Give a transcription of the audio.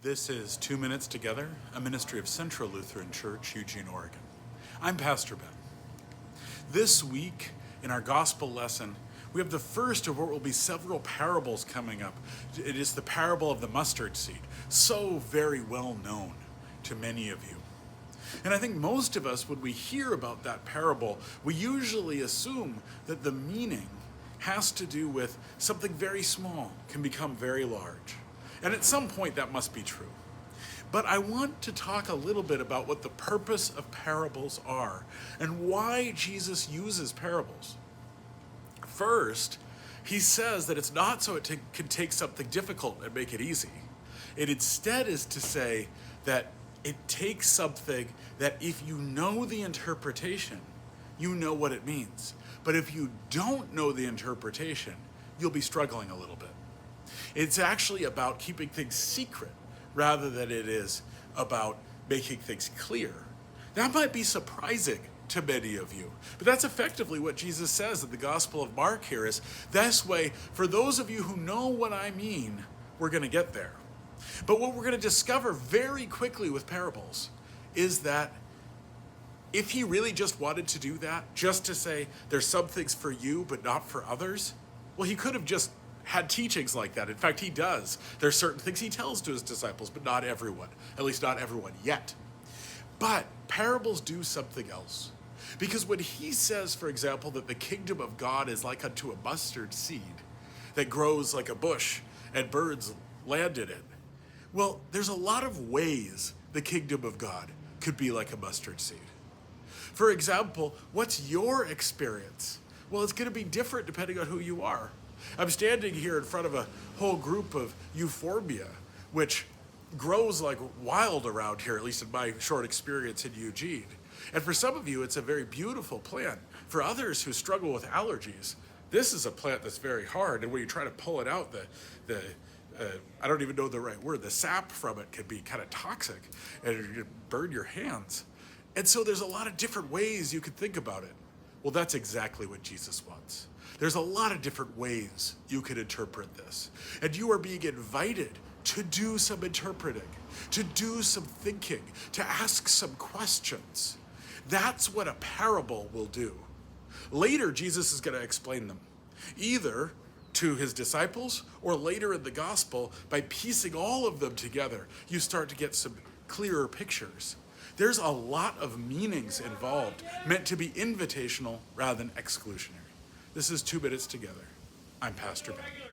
This is 2 Minutes Together, a ministry of Central Lutheran Church, Eugene, Oregon. I'm Pastor Ben. This week, in our gospel lesson, we have the first of what will be several parables coming up. It is the parable of the mustard seed, so very well known to many of you. And I think most of us, when we hear about that parable, we usually assume that the meaning has to do with something very small can become very large. And at some point that must be true. But I want to talk a little bit about what the purpose of parables are and why Jesus uses parables. First, he says that it's not so it can take something difficult and make it easy. It instead is to say that it takes something that if you know the interpretation, you know what it means. But if you don't know the interpretation, you'll be struggling a little bit. It's actually about keeping things secret rather than it is about making things clear. That might be surprising to many of you, but that's effectively what Jesus says in the Gospel of Mark here is, this way, for those of you who know what I mean, we're going to get there. But what we're going to discover very quickly with parables is that if he really just wanted to do that, just to say there's some things for you but not for others, well, he could have just had teachings like that. In fact, he does. There's certain things he tells to his disciples, but not everyone, at least not everyone yet. But parables do something else. Because when he says, for example, that the kingdom of God is like unto a mustard seed that grows like a bush and birds land in it, well, there's a lot of ways the kingdom of God could be like a mustard seed. For example, what's your experience? Well, it's going to be different depending on who you are. I'm standing here in front of a whole group of euphorbia, which grows like wild around here, at least in my short experience in Eugene. And for some of you, it's a very beautiful plant. For others who struggle with allergies, this is a plant that's very hard. And when you try to pull it out, I don't even know the right word, the sap from it can be kind of toxic and you burn your hands. And so there's a lot of different ways you could think about it. Well, that's exactly what Jesus wants. There's a lot of different ways you could interpret this. And you are being invited to do some interpreting, to do some thinking, to ask some questions. That's what a parable will do. Later, Jesus is going to explain them, either to his disciples or later in the gospel. By piecing all of them together, you start to get some clearer pictures. There's a lot of meanings involved, meant to be invitational rather than exclusionary. This is 2 Minutes Together. I'm Pastor Ben.